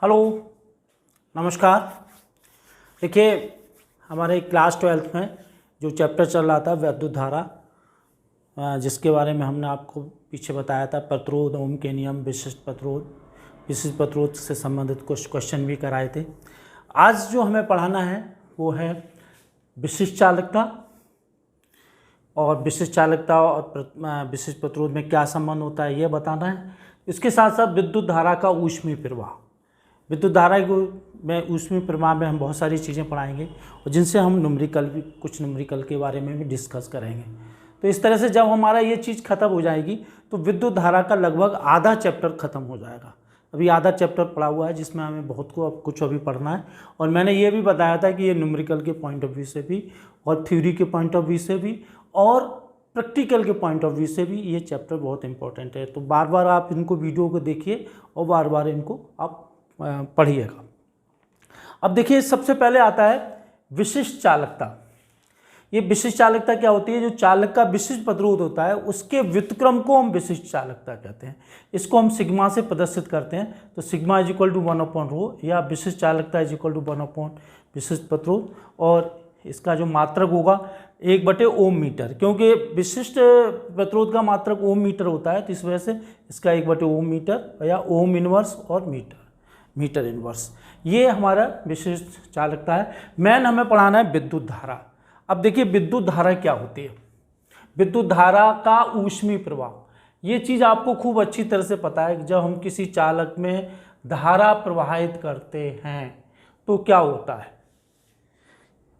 Hello, नमस्कार। देखिए, हमारे क्लास 12th में जो चैप्टर चल रहा था विद्युत धारा, जिसके बारे में हमने आपको पीछे बताया था, प्रतिरोध, ओम के नियम, विशिष्ट प्रतिरोध से संबंधित कुछ क्वेश्चन भी कराए थे। आज जो हमें पढ़ाना है वो है विशिष्ट चालकता, और विशिष्ट चालकता और विशिष्ट प्रतिरोध में क्या संबंध होता है ये बताना है। इसके साथ साथ विद्युत धारा का ऊष्मीय प्रवाह, विद्युत धारा में ऊष्मीय प्रवाह में हम बहुत सारी चीज़ें पढ़ाएंगे और जिनसे हम कुछ न्यूमेरिकल के बारे में भी डिस्कस करेंगे। तो इस तरह से जब हमारा ये चीज़ ख़त्म हो जाएगी तो विद्युत धारा का लगभग आधा चैप्टर ख़त्म हो जाएगा। अभी आधा चैप्टर पढ़ा हुआ है जिसमें हमें बहुत कुछ अभी पढ़ना है, और मैंने ये भी बताया था कि ये न्यूमेरिकल के पॉइंट ऑफ व्यू से भी और थ्योरी के पॉइंट ऑफ व्यू से भी और प्रैक्टिकल के पॉइंट ऑफ व्यू से भी ये चैप्टर बहुत इंपॉर्टेंट है। तो बार बार आप इनको वीडियो को देखिए और बार बार इनको आप पढ़िएगा। अब देखिए, सबसे पहले आता है विशिष्ट चालकता। ये विशिष्ट चालकता क्या होती है? जो चालक का विशिष्ट प्रतिरोध होता है उसके व्युत्क्रम को हम विशिष्ट चालकता कहते हैं। इसको हम सिग्मा से प्रदर्शित करते हैं। तो सिग्मा इज इक्वल टू 1/ρ, या विशिष्ट चालकता इज इक्वल टू 1 विशिष्ट प्रतिरोध, और इसका जो मात्रक होगा 1/ओम मीटर, क्योंकि विशिष्ट प्रतिरोध का मात्रक ओम मीटर होता है, तो इस वजह से इसका 1/ओम मीटर या ओम इनवर्स और मीटर इनवर्स, ये हमारा विशिष्ट चालकता है। मेन हमें पढ़ाना है विद्युत धारा। अब देखिए, विद्युत धारा क्या होती है? विद्युत धारा का ऊष्मीय प्रवाह, ये चीज़ आपको खूब अच्छी तरह से पता है कि जब हम किसी चालक में धारा प्रवाहित करते हैं तो क्या होता है,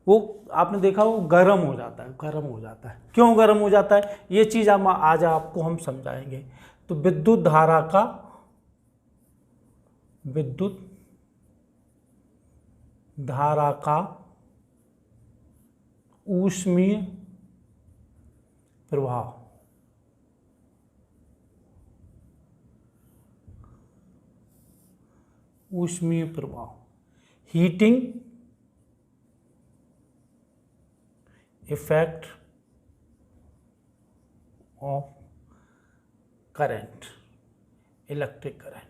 वो आपने देखा वो गर्म हो जाता है। क्यों गर्म हो जाता है, ये चीज़ हम आज आपको हम समझाएंगे। तो विद्युत धारा का ऊष्मीय प्रवाह, heating effect of current, electric current.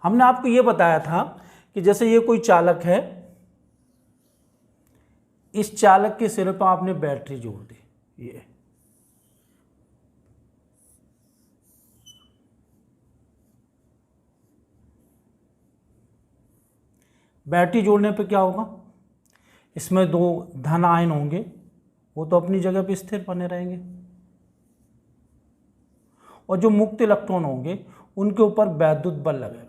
हमने आपको ये बताया था कि जैसे ये कोई चालक है, इस चालक के सिरे पर आपने बैटरी जोड़ दी। ये बैटरी जोड़ने पे क्या होगा, इसमें 2 धन आयन होंगे, वो तो अपनी जगह पे स्थिर बने रहेंगे, और जो मुक्त इलेक्ट्रॉन होंगे उनके ऊपर वैद्युत बल लगेगा।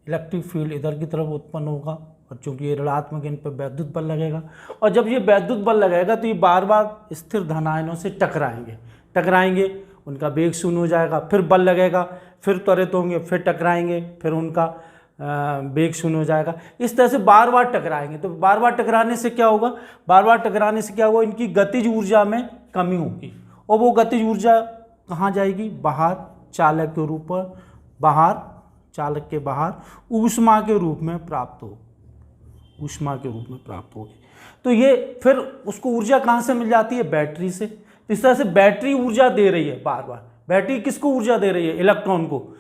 इलेक्ट्रिक फील्ड इधर की तरफ उत्पन्न होगा, और चूंकि ये ऋणात्मक, इन पर वैद्युत बल लगेगा, और जब ये वैद्युत बल लगेगा तो ये बार बार स्थिर धन आयनों से टकराएंगे, उनका वेग शून्य हो जाएगा, फिर बल लगेगा, फिर त्वरित होंगे, फिर टकराएंगे, फिर उनका वेग शून्य हो जाएगा। इस तरह से बार बार टकराएंगे। तो बार बार टकराने से क्या होगा, इनकी गतिज ऊर्जा में कमी होगी, और वो गतिज ऊर्जा कहाँ जाएगी? बाहर, चालक के रूप में चालक के बाहर ऊष्मा के रूप में प्राप्त होगी। तो ये फिर उसको ऊर्जा कहाँ से मिल जाती है? बैटरी से। इस तरह से बैटरी ऊर्जा दे रही है बार बार। बैटरी किसको ऊर्जा दे रही है? इलेक्ट्रॉन को,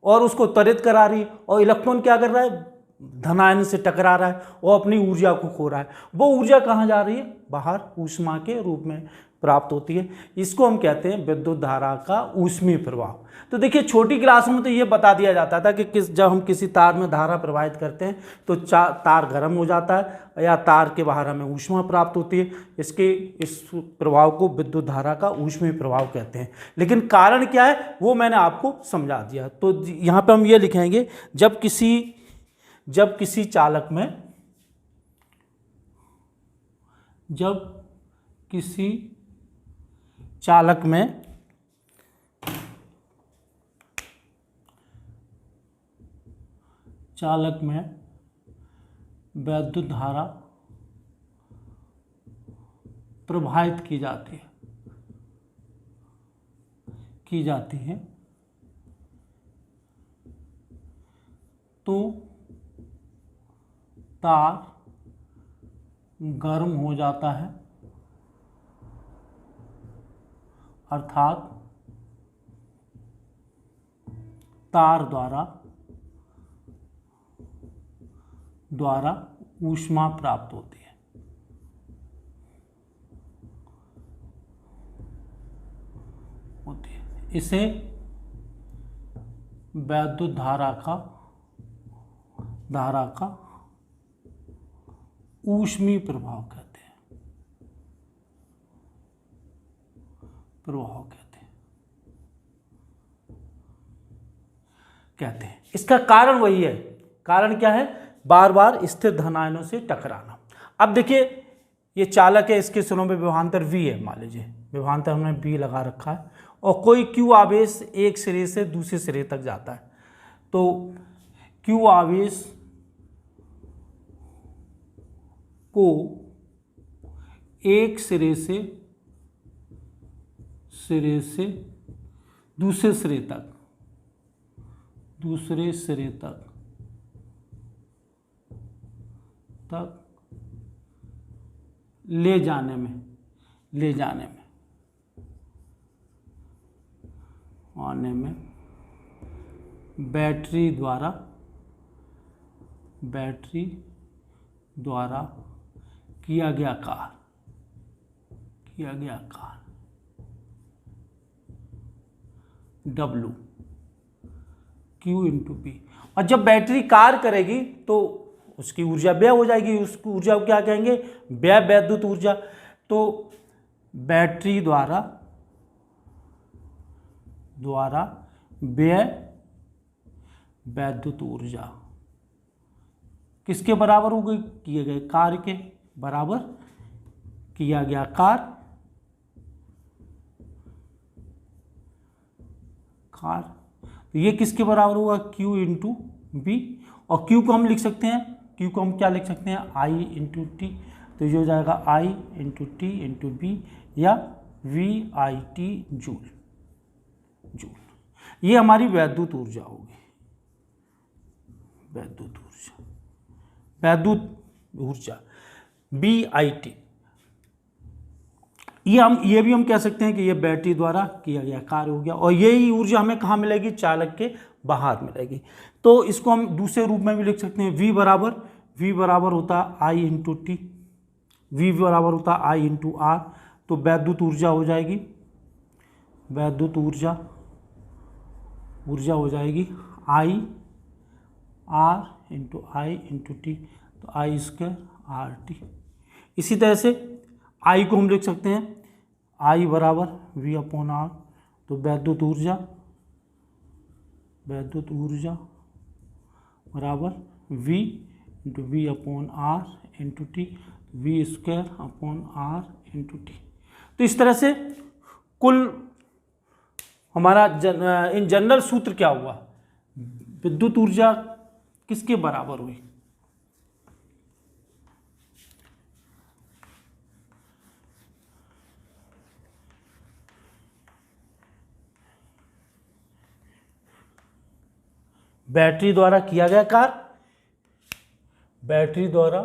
और उसको त्वरित करा रही है, और इलेक्ट्रॉन क्या कर रहा है? धनायन से टकरा रहा है और अपनी ऊर्जा को खो रहा है। वो ऊर्जा कहाँ जा रही है? बाहर ऊष्मा के रूप में प्राप्त होती है। इसको हम कहते हैं विद्युत धारा का ऊष्मीय प्रवाह। तो देखिए, छोटी क्लासों में तो ये बता दिया जाता था कि जब हम किसी तार में धारा प्रवाहित करते हैं तो तार गर्म हो जाता है, या तार के बाहर हमें ऊष्मा प्राप्त होती है। इस प्रभाव को विद्युत धारा का ऊष्मीय प्रभाव कहते हैं। लेकिन कारण क्या है वो मैंने आपको समझा दिया। तो यहाँ पर हम ये लिखेंगे, जब किसी चालक में वैद्युत धारा प्रवाहित की जाती है तो तार गर्म हो जाता है, अर्थात तार द्वारा ऊष्मा प्राप्त होती है। इसे वैद्युत धारा का ऊष्मीय प्रभाव कहते हैं। इसका कारण वही है। कारण क्या है? बार बार स्थिर धन आयनों से टकराना। अब देखिए ये चालक है, इसके सिरों में विभवांतर V है, मान लीजिए विभवांतर हमने V लगा रखा है, और कोई Q आवेश एक सिरे से दूसरे सिरे तक जाता है। तो Q आवेश को एक सिरे से दूसरे सिरे तक ले जाने में बैटरी द्वारा किया गया कार्य W Q इंटू P। और जब बैटरी कार्य करेगी तो उसकी ऊर्जा व्यय हो जाएगी। उसकी ऊर्जा को क्या कहेंगे? व्यय वैद्युत ऊर्जा। तो बैटरी द्वारा व्यय वैद्युत ऊर्जा किसके बराबर हो गई? किए गए कार्य के बराबर। किया गया कार्य तो ये किसके बराबर होगा? Q into B. और Q को हम लिख सकते हैं, Q को हम क्या लिख सकते हैं? I into T. तो ये हो जाएगा I into T into B, या VIT जूल। ये हमारी वैद्युत ऊर्जा होगी। वैद्युत ऊर्जा VIT। ये भी हम कह सकते हैं कि ये बैटरी द्वारा किया गया कार्य हो गया। और यही ऊर्जा हमें कहाँ मिलेगी? चालक के बाहर मिलेगी। तो इसको हम दूसरे रूप में भी लिख सकते हैं। V बराबर होता है I इंटू टी, V बराबर होता है I इंटू आर। तो वैद्युत ऊर्जा हो जाएगी, हो जाएगी I R into I into T. तो I स्क्वायर RT। इसी तरह से I को हम लिख सकते हैं I बराबर V अपॉन आर। तो वैद्युत ऊर्जा बराबर V into V upon R into T, V square upon R into T. तो इस तरह से कुल हमारा इन जनरल सूत्र क्या हुआ? विद्युत ऊर्जा किसके बराबर हुई? बैटरी द्वारा किया गया कार्य, बैटरी द्वारा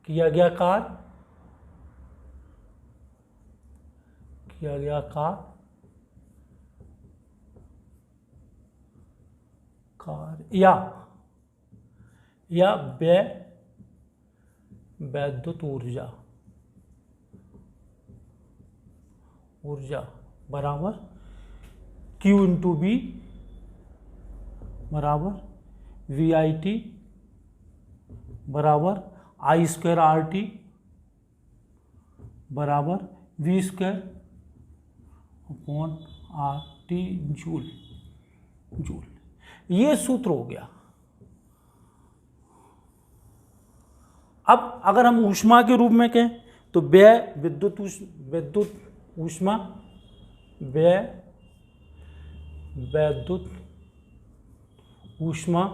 किया गया कार्य या व्यय वैद्युत ऊर्जा बराबर Q इंटू बी बराबर VIT बराबर I स्क्वायर RT बराबर V square upon RT joule. ये सूत्र हो गया। अब अगर हम ऊष्मा के रूप में कहें तो व्यय विद्युत ऊष्मा व्यय वैद्युत ऊष्मा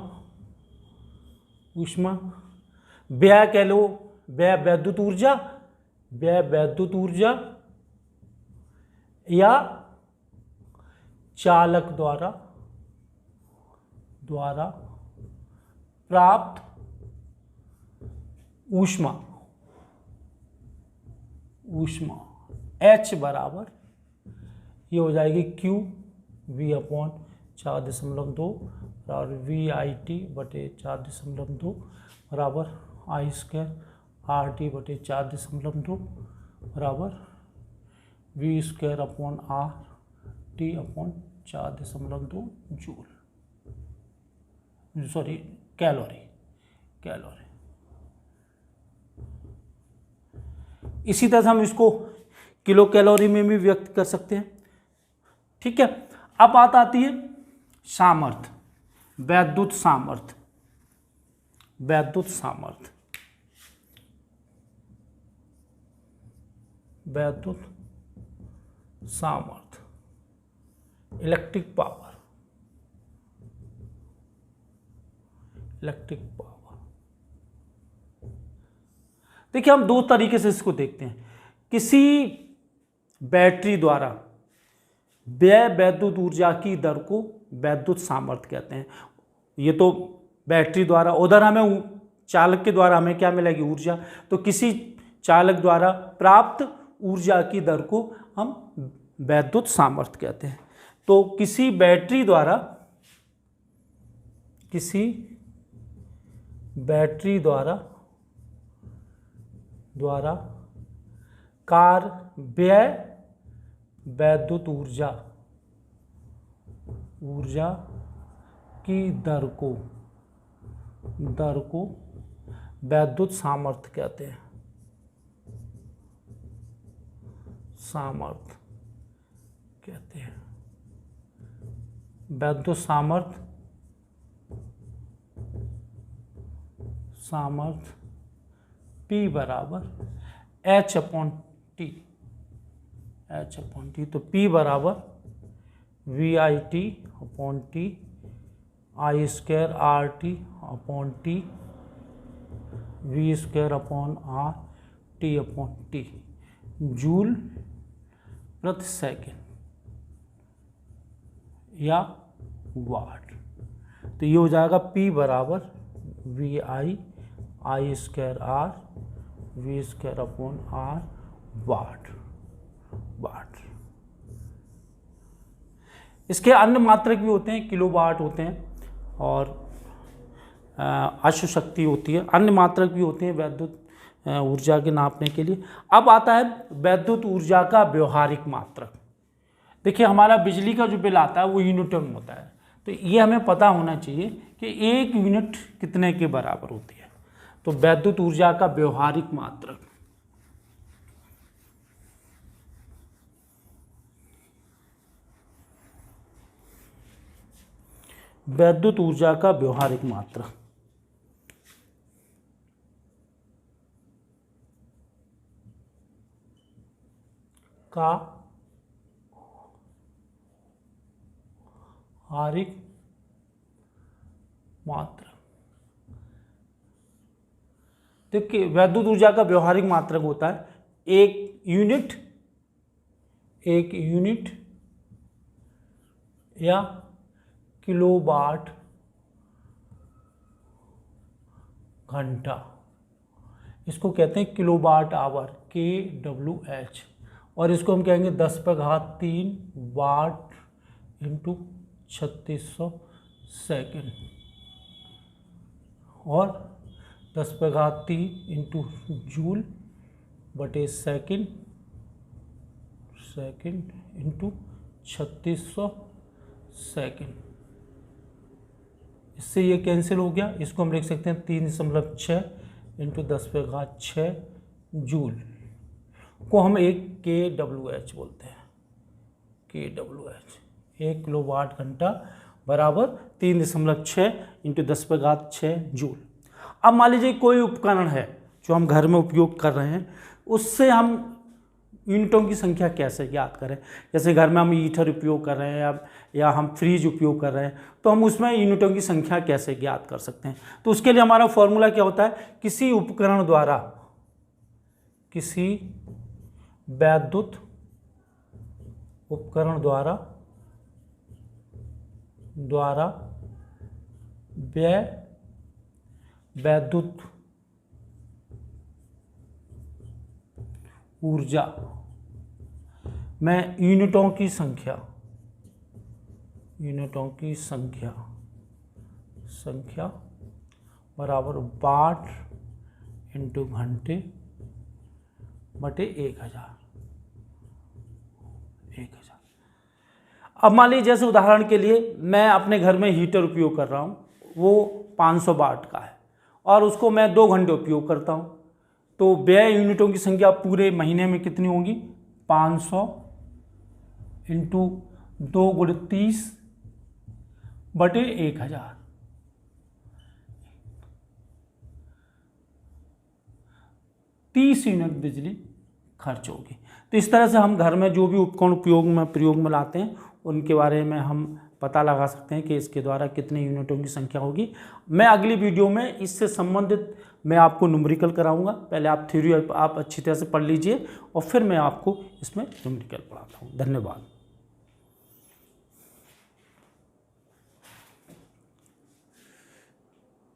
व्यय कह लो, व्यय वैद्युत ऊर्जा या चालक द्वारा प्राप्त ऊष्मा H बराबर ये हो जाएगी Q V अपॉन 4.2 और VIT बटे 4.2 बराबर I स्क्वायर RT बटे 4.2 बराबर V square upon RT upon 4.2 joule, sorry calorie. इसी तरह से हम इसको किलो कैलोरी में भी व्यक्त कर सकते हैं। ठीक है, अब बात आती है सामर्थ्य, वैद्युत सामर्थ्य। Electric power. देखिए, हम दो तरीके से इसको देखते हैं। किसी बैटरी द्वारा व्यय वैद्युत ऊर्जा की दर को वैद्युत सामर्थ्य कहते हैं। ये तो बैटरी द्वारा, उधर हमें चालक के द्वारा हमें क्या मिलेगी, ऊर्जा। तो किसी चालक द्वारा प्राप्त ऊर्जा की दर को हम वैद्युत सामर्थ्य कहते हैं। तो किसी बैटरी द्वारा कार्य व्यय वैद्युत ऊर्जा की दर को वैद्युत सामर्थ्य कहते हैं। वैद्युत सामर्थ्य P बराबर H अपॉन T। तो P बराबर VIT upon T I square RT upon T V square upon RT upon T joule प्रति सेकेंड या वाट। तो ये हो जाएगा P बराबर VI square R V square upon R वाट। इसके अन्य मात्रक भी होते हैं, किलोवाट होते हैं और अश्व शक्ति होती है। अन्य मात्रक भी होते हैं वैद्युत ऊर्जा के नापने के लिए। अब आता है वैद्युत ऊर्जा का व्यवहारिक मात्रक। देखिए, हमारा बिजली का जो बिल आता है वो यूनिटों में होता है। तो ये हमें पता होना चाहिए कि एक यूनिट कितने के बराबर होती है। तो वैद्युत ऊर्जा का व्यवहारिक मात्रक, वैद्युत ऊर्जा का व्यवहारिक मात्रक का व्यवहारिक मात्रक। देखिए, वैद्युत ऊर्जा का व्यवहारिक मात्रक होता है एक यूनिट या किलोवाट घंटा। इसको कहते हैं किलोवाट आवर, kWh। और इसको हम कहेंगे 10⁻³ वाट इंटू 3600 सेकेंड और 10⁻³ इंटू जूल बटे सेकेंड इंटू 3600 सेकेंड। इससे ये कैंसिल हो गया। इसको हम लिख सकते हैं 3.6 इंटू 10⁻6 जूल को हम एक kWh बोलते हैं। kWh 1 किलोवाट घंटा बराबर 3.6 इंटू 10⁻6 जूल। अब मान लीजिए कोई उपकरण है जो हम घर में उपयोग कर रहे हैं, उससे हम यूनिटों की संख्या कैसे ज्ञात करें। जैसे घर में हम हीटर उपयोग कर रहे हैं या हम फ्रिज उपयोग कर रहे हैं, तो हम उसमें यूनिटों की संख्या कैसे ज्ञात कर सकते हैं। तो उसके लिए हमारा फॉर्मूला क्या होता है, किसी उपकरण द्वारा, किसी वैद्युत उपकरण द्वारा व्यय वैद्युत ऊर्जा में यूनिटों की संख्या बराबर वाट इंटू घंटे बटे 1000। अब मान लीजिए जैसे उदाहरण के लिए मैं अपने घर में हीटर उपयोग कर रहा हूँ, वो 500 वाट का है और उसको मैं 2 घंटे उपयोग करता हूँ, तो व्यय यूनिटों की संख्या पूरे महीने में कितनी होगी? 500 इंटू 2 गुणे 30 बटे 1000। 30 यूनिट बिजली खर्च होगी। तो इस तरह से हम घर में जो भी उपकरण प्रयोग में लाते हैं उनके बारे में हम पता लगा सकते हैं कि इसके द्वारा कितने यूनिटों की संख्या होगी। मैं अगली वीडियो में इससे संबंधित मैं आपको न्यूमेरिकल कराऊंगा। पहले आप थ्योरी आप अच्छी तरह से पढ़ लीजिए और फिर मैं आपको इसमें न्यूमेरिकल पढ़ाता हूँ। धन्यवाद।